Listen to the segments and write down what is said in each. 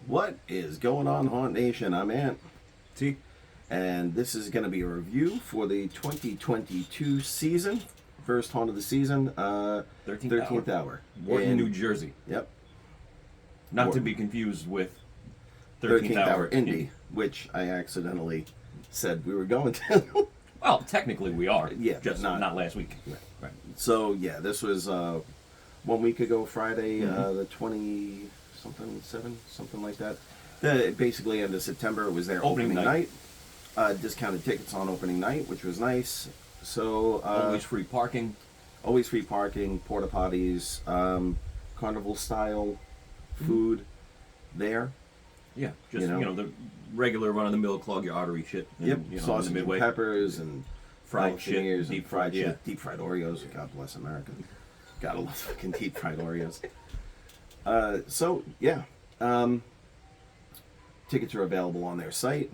What is going on, Haunt Nation? I'm Ant, See? and this is going to be a review for the 2022 season. First haunt of the season, 13th hour. Wharton, In- New Jersey. Yep. Not Wharton. to be confused with 13th hour Indy. Indy, which I accidentally said we were going to. Well, technically we are. Yeah, Just not- not last week. Right. So, yeah, this was 1 week ago, Friday, the something like that. Basically, end of September, it was their Opening opening night. night. Discounted tickets on opening night, which was nice. So, Always free parking. always free parking, porta potties, carnival style food there. Yeah. Just, You know? the regular run-of-the-mill clog your artery shit. Yep, in the sausage and Midway. peppers and Fried Buffaloes shit, and deep fried fried, yeah. shit, deep fried Oreos. God bless America. Gotta love fucking deep fried Oreos. So yeah, tickets are available on their site.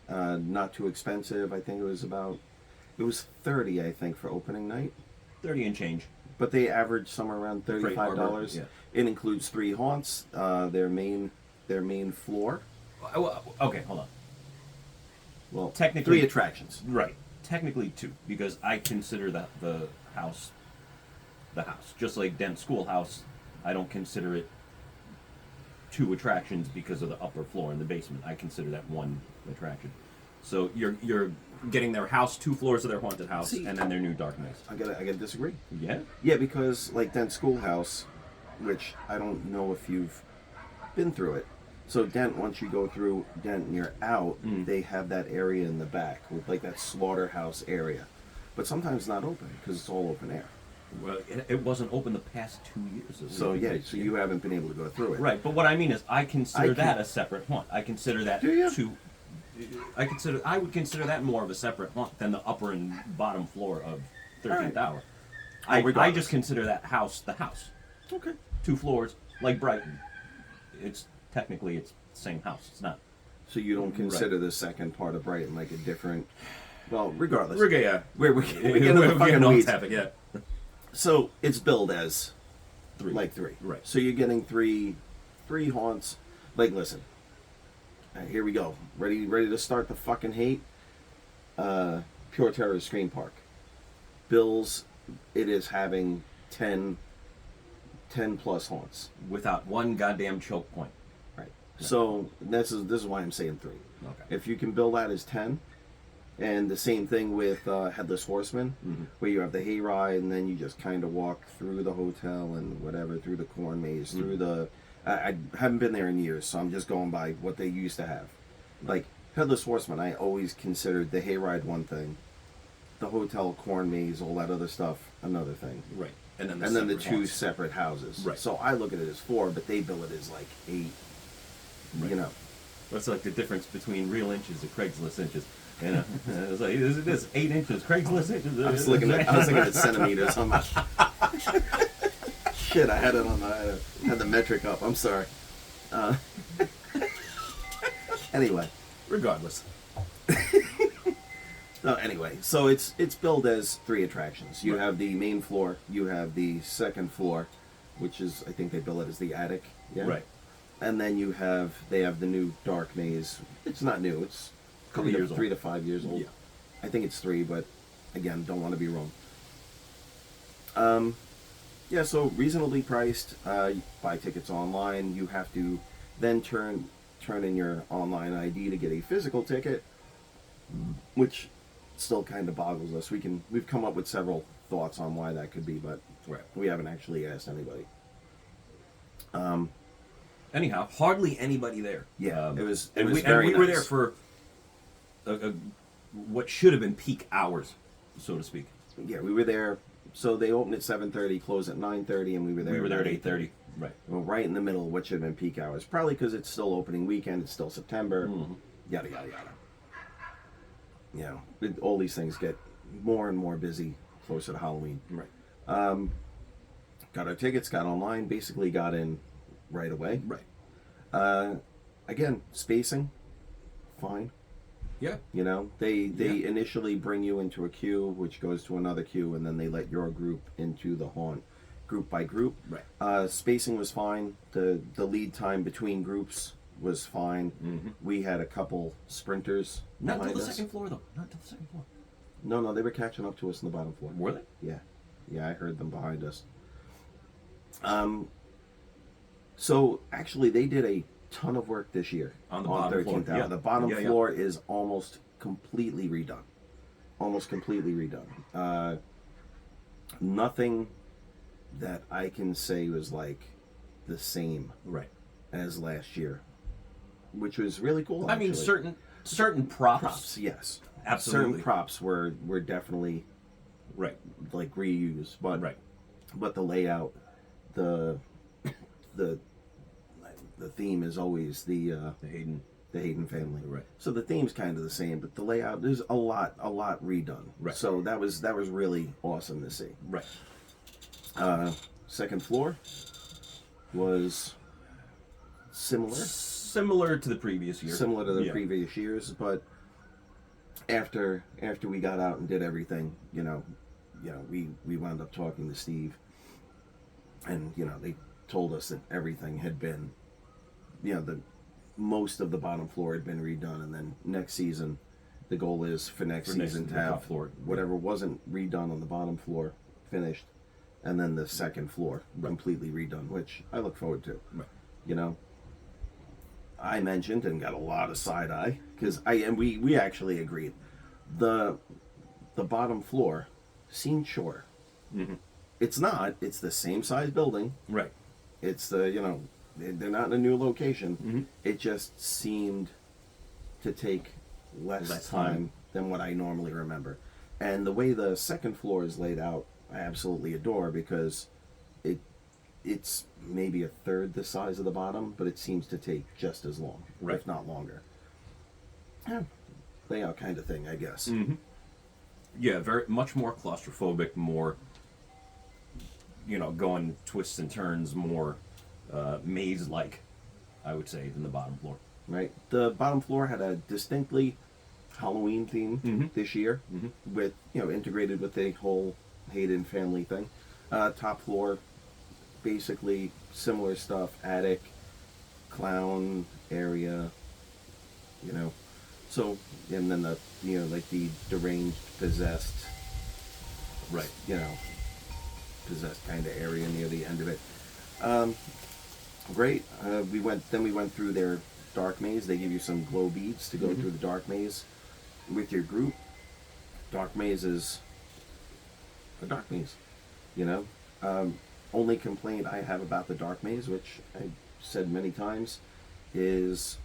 Not too expensive. I think it was 30. I think for opening night, 30 and change. but they average somewhere around Freight $35. Harbor, yeah. It includes 3 haunts. Their main floor. Okay, hold on. Well, Technically- 3 attractions. Right. Technically 2, because I consider that the house. Just like Dent Schoolhouse, I don't consider it 2 attractions because of the upper floor and the basement. I consider that 1 attraction. So you're getting their house, 2 floors of their haunted house, See- and then their new dark maze. I gotta disagree. Yeah? Yeah, because like Dent Schoolhouse, which I don't know if you've been through it. So Dent, once you go through Dent and you're out, they have that area in the back with like that slaughterhouse area, but sometimes not open because it's all open air. Well, it wasn't open the past 2 years. So yeah, so you haven't been able to go through it. Right, but what I mean is, I consider I can- that a separate haunt. I consider that Do ya? I would consider that more of a separate haunt than the upper and bottom floor of 13th Alright. Hour. Oh, I regardless. just consider that house the house. Okay. 2 floors, like Brighton. It's technically it's the same house. It's not. So you don't consider the second part of Brighton like a different? Well, regardless, Yeah. we're getting into the fucking weeds. Yeah. So it's billed as 3. like 3. Right. So you're getting three haunts. Like, listen. Here we go. Ready to start the fucking hate. Pure Terror Scream Park. Bills. It is having 10 plus haunts. Without one goddamn choke point. Right. So this is why I'm saying 3. Okay. If you can bill that as 10. And the same thing with Headless Horseman, where you have the hayride, and then you just kind of walk through the hotel and whatever, through the corn maze, through the... I haven't been there in years, so I'm just going by what they used to have. Like, Headless Horseman, I always considered the hayride one thing, the hotel, corn maze, all that other stuff, another thing. Right. And then The separate 2 haunts. separate houses. Right. So I look at it as 4, but they bill it as like 8. Right. You know. What's like the difference between real inches and Craigslist inches? You know, it's like this 8 inches, Craigslist inches. I was looking at centimeters on my... Shit, I had it on had the metric up. I'm sorry. Anyway. Regardless. No, anyway. So it's billed as 3 attractions. You have the main floor. You have the second floor, which is, I think they bill it as the attic. Yeah. Right. And then they have the new dark maze. It's not new. It's A couple years 3 old. to 5 years old. Yeah. I think it's 3, but again, don't want to be wrong. Yeah, so reasonably priced. You buy tickets online. You have to then turn in your online ID to get a physical ticket, which still kind of boggles us. We've come up with several thoughts on why that could be, but Right. we haven't actually asked anybody. Anyhow, hardly anybody there. Yeah, it was And very we were nice. there for what should have been peak hours, so to speak. Yeah, we were there. So they opened at 7:30, closed at 9:30, and we were there. We were there at 8:30. Right. Well, right in the middle of what should have been peak hours. Probably because it's still opening weekend. It's still September. Mm-hmm. Yada yada yada. You know, all these things get more and more busy closer to Halloween. Right. Got our tickets, got online, basically got in right away. Right. Again, spacing, fine. Yeah. You know, they Yeah. initially bring you into a queue, which goes to another queue, and then they let your group into the haunt. group by group. Right. Spacing was fine. The lead time between groups was fine. Mm-hmm. We had a couple sprinters Not behind until the us. second floor, though. Not until the second floor. No, they were catching up to us on the bottom floor. Were they? Yeah, I heard them behind us. So actually, they did a ton of work this year On the bottom floor, 13,000. yeah. The bottom Yeah, yeah. floor is almost completely redone. Nothing that I can say was like the same Right. as last year, which was really cool. I mean, actually. certain props. props, yes, Absolutely. certain props were definitely Right. like reused, but Right. but the layout, the the theme is always the The Hayden. family. Right. So the theme's kind of the same, but the layout there's a lot redone. Right. So that was really awesome to see. Right. Second floor was Similar to the previous year. similar to the Yeah. previous years, but after we got out and did everything, we wound up talking to Steve, and they told us that everything had been, the most of the bottom floor had been redone, and then next season, the goal is for next season to the top have floor. whatever wasn't redone on the bottom floor finished, and then the second floor completely redone, which I look forward to. Right. I mentioned and got a lot of side eye because we actually agreed. The bottom floor seemed shorter. Mm-hmm. It's not. It's the same size building. Right. It's they're not in a new location. Mm-hmm. It just seemed to take less time than what I normally remember. And the way the second floor is laid out, I absolutely adore because it's maybe a third the size of the bottom, but it seems to take just as long, Right. if not longer. Layout kind of thing, I guess. Mm-hmm. Yeah, very much more claustrophobic, more going twists and turns, more maze-like, I would say, than the bottom floor. Right. The bottom floor had a distinctly Halloween theme this year, with integrated with the whole Hayden family thing. Top floor, basically similar stuff. Attic, clown area. So and then the like the deranged, possessed, Right. possessed kind of area near the end of it. Great. We went through their dark maze. They give you some glow beads to go through the dark maze with your group. Dark maze is a dark maze. Only complaint I have about the dark maze, which I said many times, is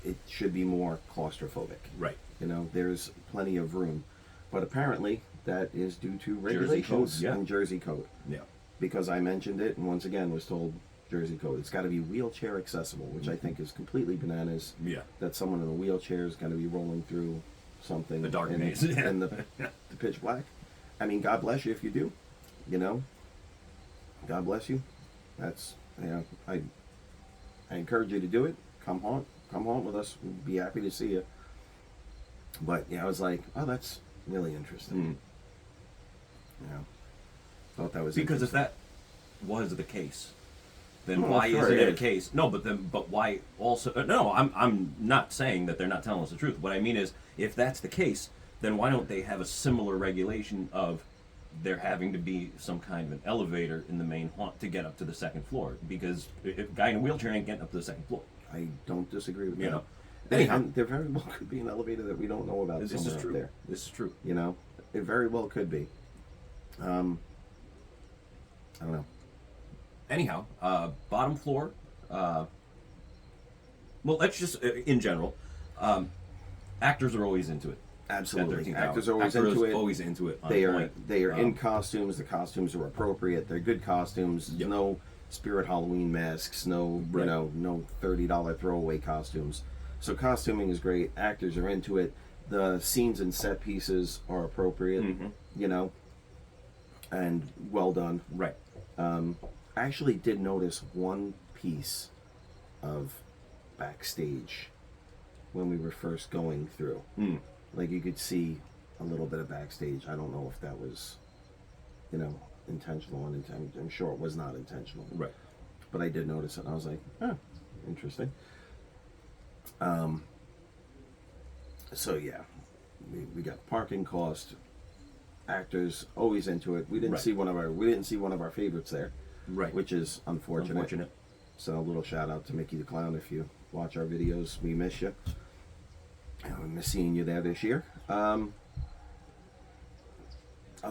it should be more claustrophobic. Right. There's plenty of room, but apparently that is due to Jersey regulations code, yeah. and Jersey code. Yeah. Because I mentioned it and once again was told Jersey code. It's got to be wheelchair accessible, which I think is completely bananas. Yeah. That someone in a wheelchair is going to be rolling through something. The dark in, maze. in the pitch black. I mean, God bless you if you do. God bless you. That's I encourage you to do it. Come haunt with us. We'd be happy to see you. But I was like, oh, that's really interesting. Thought that was Because if interesting. that was the case, then Oh, why sure isn't it it a is. case? No, but why also? No, I'm not saying that they're not telling us the truth. What I mean is, if that's the case, then why don't they have a similar regulation of there having to be some kind of an elevator in the main haunt to get up to the second floor? Because if a guy in a wheelchair ain't getting up to the second floor. I don't disagree with You that. know. Anyhow, Anyhow. there very well could be an elevator that we don't know about This somewhere is true. up there. This is true. It very well could be. I don't know. Anyhow, bottom floor. Well, let's just in general. Actors are always into it. at Absolutely, 13,000. actors are always Actors into it. Always into it. on They are point. they are in costumes. The costumes are appropriate. They're good costumes. Yep. No Spirit Halloween masks. No Right. no $30 throwaway costumes. So costuming is great. Actors are into it. The scenes and set pieces are appropriate. Mhm. And well done. Right. I actually did notice one piece of backstage when we were first going through. Like you could see a little bit of backstage. I don't know if that was, intentional, and I'm sure it was not intentional. Right. But I did notice it, and I was like, interesting. So yeah, we got parking cost, actors always into it. We didn't Right. see one of our favorites there, Right. which is unfortunate. So a little shout out to Mickey the Clown. If you watch our videos, we miss you. And we miss seeing you there this year. Other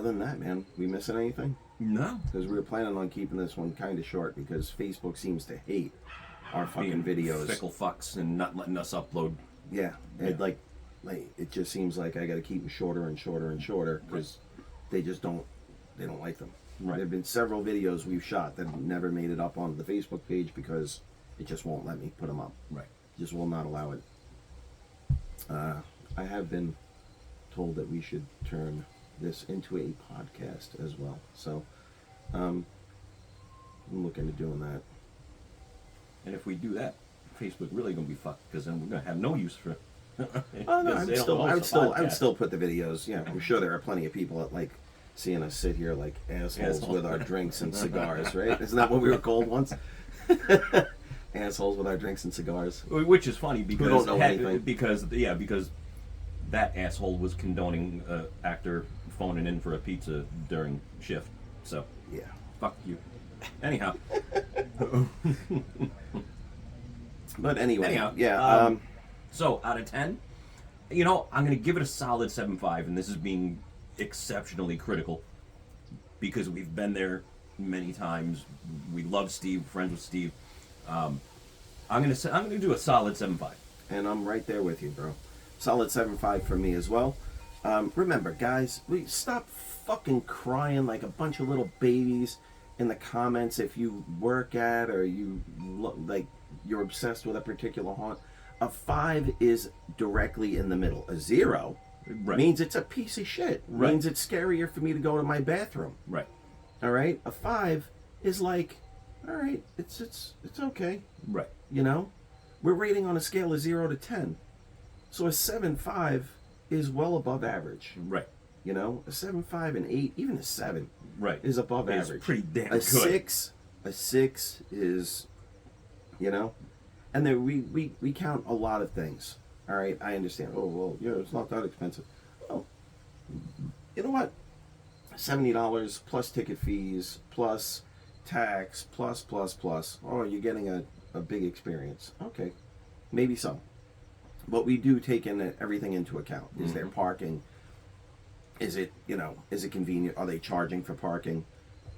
than that, man, we missing anything? No. Because we were planning on keeping this one kind of short because Facebook seems to hate our fucking videos. Fickle fucks and not letting us upload. Yeah, it like it just seems like I got to keep them shorter and shorter and shorter because they don't like them. Right. There have been several videos we've shot that never made it up on the Facebook page because it just won't let me put them up. Right. Just will not allow it. I have been told that we should turn this into a podcast as well. So I'm looking at doing that. And if we do that, Facebook really gonna be fucked because then we're gonna have no use for it. Oh no, I would Podcast. still put the videos. Yeah, I'm sure there are plenty of people that like seeing us sit here like assholes with our drinks and cigars, right? Isn't that what we were called once? Assholes with our drinks and cigars. Which is funny because don't know anything. because that asshole was condoning actor phoning in for a pizza during shift. So Yeah. fuck you. Anyhow. But anyway, Anyhow, yeah. So out of 10, I'm going to give it a solid 7.5, and this is being exceptionally critical because we've been there many times. We love Steve, friends with Steve. I'm going to do a solid 7.5. And I'm right there with you, bro. Solid 7.5 for me as well. Remember, guys, we stop fucking crying like a bunch of little babies in the comments if you work at or you're obsessed with a particular haunt. A 5 is directly in the middle. A 0 means it's a piece of shit. Right. Means it's scarier for me to go to my bathroom. Right. All right. A 5 is like, all right, it's okay. Right. We're rating on a scale of 0 to 10. So a 7.5 is well above average. Right. A 7.5 and 8, even a 7 Right. is above It's average. pretty damn a good. 6 is, and then we count a lot of things. All right, I understand. Oh well, it's not that expensive. Well, you know what? $70 plus ticket fees plus tax plus. Oh, you're getting a big experience. Okay, maybe so. But we do take everything into account. Is there parking? Is it convenient? Are they charging for parking?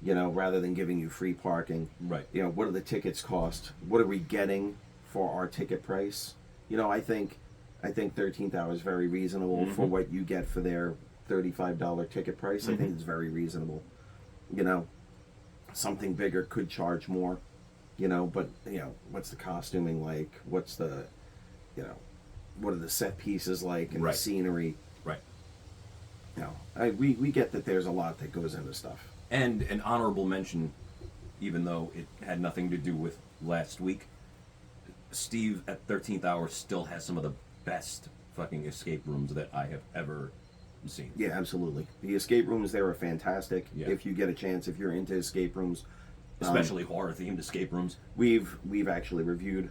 Rather than giving you free parking. Right. What do the tickets cost? What are we getting for our ticket price? I think 13th Hour is very reasonable for what you get for their $35 ticket price. I think it's very reasonable. Something bigger could charge more. But what's the costuming like? What's the, what are the set pieces like and the scenery? Right. We get that there's a lot that goes into stuff. And an honorable mention, even though it had nothing to do with last week, Steve at 13th Hour still has some of the best fucking escape rooms that I have ever seen. Yeah, absolutely. The escape rooms there are fantastic. Yeah. If you get a chance, if you're into escape rooms, Especially horror-themed escape rooms. we've actually reviewed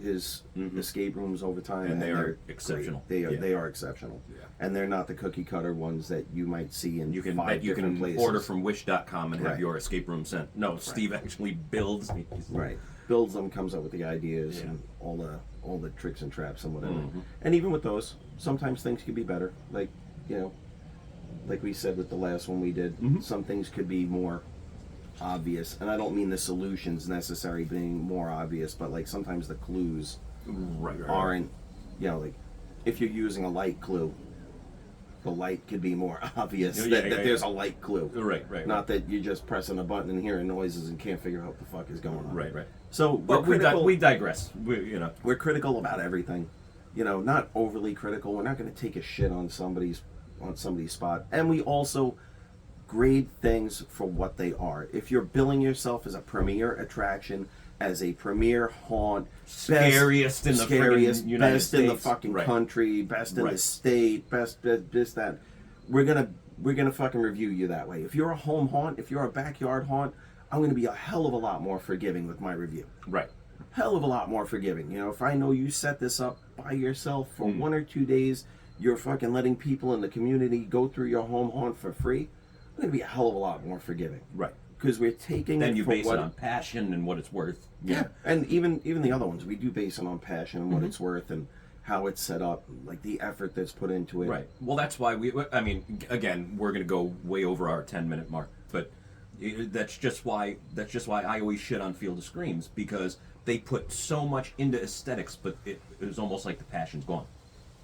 his escape rooms over time, And they are they're exceptional. great. Yeah. They are exceptional, Yeah. and they're not the cookie cutter ones that you might see in You can 5 different places. order from Wish.com and have Right. your escape room sent. No, Steve actually builds these. Right, builds them, comes up with the ideas Yeah. and all the tricks and traps and whatever. And even with those, sometimes things could be better. Like like we said with the last one we did, some things could be more obvious, and I don't mean the solutions necessarily being more obvious, but like sometimes the clues Right. aren't, like if you're using a light clue, the light could be more obvious that there's a light clue. Right. Not that you're just pressing a button and hearing noises and can't figure out what the fuck is going on. Right. So But we digress. we're critical about everything. Not overly critical. We're not going to take a shit on somebody's spot, and we also grade things for what they are. If you're billing yourself as a premier attraction, as a premier haunt, Scariest in the friggin' United best in the States. fucking Right. country, best in the Right. state, best this that, we're gonna we're gonna fucking review you that way. If you're a home haunt, if you're a backyard haunt, I'm gonna be a hell of a lot more forgiving with my review. Right. Hell of a lot more forgiving. You know, if I know you set this up by yourself for 1 or 2 days, you're fucking letting people in the community go through your home haunt for free, I'm gonna be a hell of a lot more forgiving. Right. Because we're taking Then it you for base what it on passion and what it's worth. yeah, and even the other ones, we do base it on passion and Mm-hmm. what it's worth and how it's set up, like the effort that's put into it. Right. Well, that's why I mean, again, we're going to go way over our 10-minute mark, but that's just why I always shit on Field of Screams, because they put so much into aesthetics, but it was almost like the passion's gone.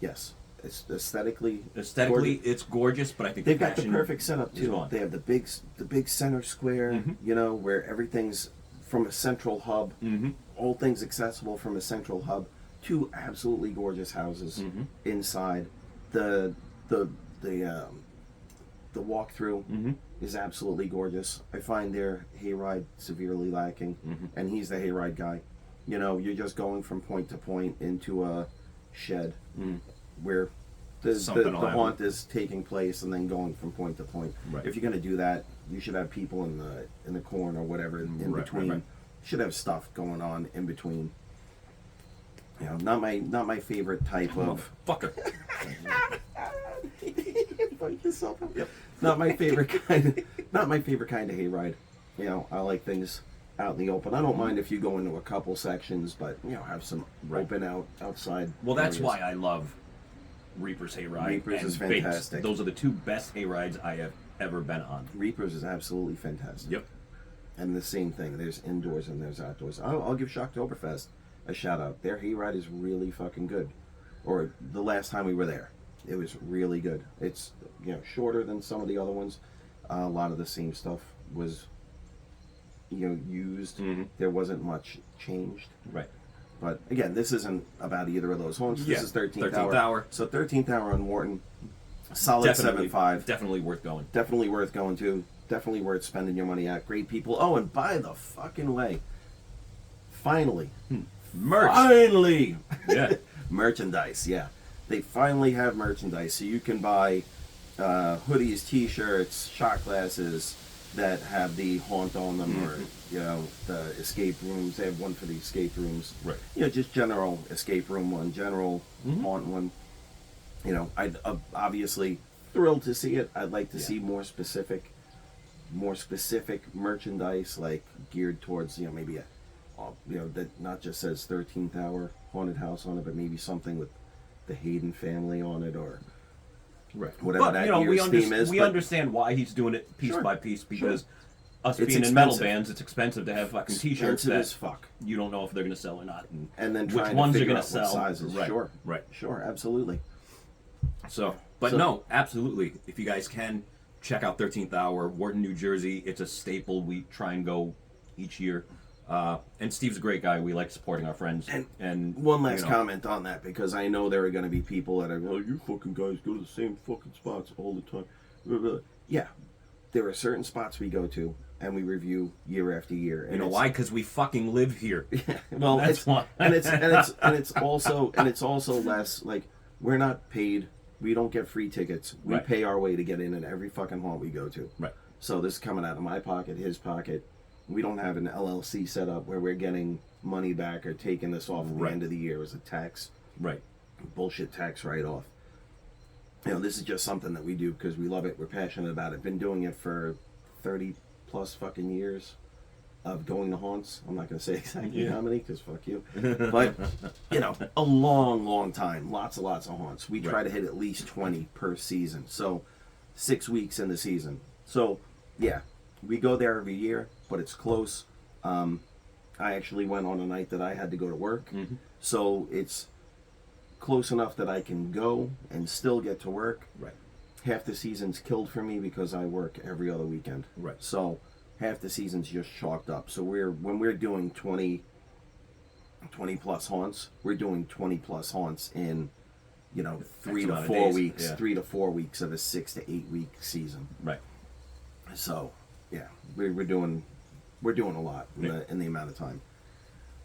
Yes, it's aesthetically. Aesthetically, it's gorgeous, but I think They've the got the passion perfect setup is too. gone. They have the big center square, Mm-hmm. you know, where everything's from a central hub. Mm-hmm. All things accessible from a central hub. 2 absolutely gorgeous houses Mm-hmm. inside. The walkthrough Mm-hmm. is absolutely gorgeous. I find their hayride severely lacking, Mm-hmm. and he's the hayride guy. You know, you're just going from point to point into a shed where the Something will happen. haunt is taking place, and then going from point to point. Right. If you're going to do that, you should have people in the corner or whatever in Right, between. right. Should have stuff going on in between. You know, not my favorite type of. Fucker. Fuck yourself up. Not my favorite kind. Not my favorite kind of hayride. You know, I like things out in the open. I don't mind if you go into a couple sections, but you know, have some Right. open outside. Well, that's areas. why I love Reaper's Hayride. Reaper's and is Bates. fantastic. Those are the 2 best hayrides I have ever been on. Reapers is absolutely fantastic. Yep. And the same thing. There's indoors and there's outdoors. I'll give Shocktoberfest a shout out. Their hayride is really fucking good. Or the last time we were there, it was really good. It's shorter than some of the other ones. A lot of the same stuff was used. Mhm. There wasn't much changed. Right. But again, this isn't about either of those haunts. This Yeah, is 13th 13th hour. So 13th hour on Wharton. Solid 7.5. Definitely worth going. Definitely worth going to. Definitely worth spending your money at. Great people. Oh, and by the fucking way, finally, Merch. finally, Yeah. merchandise. Yeah, they finally have merchandise, so you can buy hoodies, T-shirts, shot glasses that have the haunt on them, or the escape rooms. They have one for the escape rooms. Right. Just general escape room one, general haunt one. I'd obviously thrilled to see it. I'd like to see more specific merchandise, like geared towards maybe that not just says 13th hour haunted house on it, but maybe something with the Hayden family on it, or Right. whatever But, that we year's theme is. We but understand why he's doing it piece Sure. by piece, because us It's being in metal expensive. bands, it's expensive to have fucking T-shirts expensive that as fuck. you don't know if they're going to sell or not, And then which trying ones to are figure going to out what sell. sizes. Right. Sure, Right. sure, absolutely. So, So- no, absolutely. If you guys can, check out 13th Hour, Wharton, New Jersey. It's a staple. We try and go each year. And Steve's a great guy. We like supporting our friends. And One last you know, comment on that, because I know there are going to be people that are, oh, you fucking guys go to the same fucking spots all the time. Blah, blah. Yeah, there are certain spots we go to and we review year after year. And You know it's- why? Because we fucking live here. Well, That's it's why. and it's also less like we're not paid. We don't get free tickets. We Right. pay our way to get in every fucking haunt we go to. Right. So this is coming out of my pocket, his pocket. We don't have an LLC set up where we're getting money back or taking this off at the Right. end of the year as a tax Right. bullshit tax write-off. This is just something that we do because we love it. We're passionate about it. Been doing it for 30 plus fucking years of going to haunts. I'm not going to say exactly Yeah. how many because fuck you. But, a long, long time. Lots of haunts. We try Right. to hit at least 20 per season. So 6 weeks in the season. So, yeah, we go there every year, but it's close. I actually went on a night that I had to go to work. Mm-hmm. So it's close enough that I can go and still get to work. Right. Half the season's killed for me because I work every other weekend. Right. So half the season's just chalked up. So when we're doing 20 plus haunts, we're doing 20 plus haunts in 3 to amount of 4 days, weeks, yeah. 3 to 4 weeks of a 6 to 8 week season. Right. So yeah, we're doing a lot in the amount of time.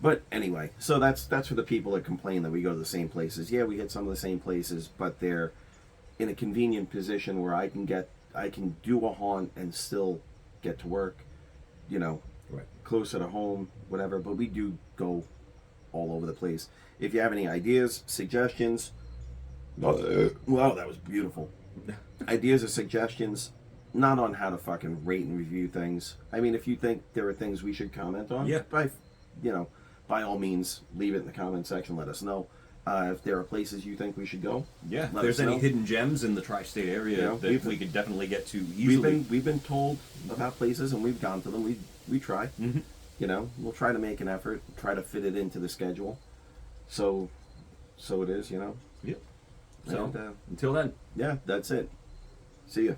But anyway, so that's for the people that complain that we go to the same places. Yeah, we hit some of the same places, but they're in a convenient position where I can get I can do a haunt and still get to work, you know, Right. closer to home, whatever. But we do go all over the place. If you have any ideas, suggestions, wow, that was beautiful. Ideas or suggestions, not on how to fucking rate and review things. I mean, if you think there are things we should comment on, Yeah. by all means, leave it in the comment section. Let us know. If there are places you think we should go, Yeah, if let there's us any know. hidden gems in the tri-state area You know, that we could definitely get to easily. We've been told about places and we've gone to them. We try. Mm-hmm. You know, we'll try to make an effort, try to fit it into the schedule. So it is. You know. Yep. So And, until then. yeah, that's it. See ya.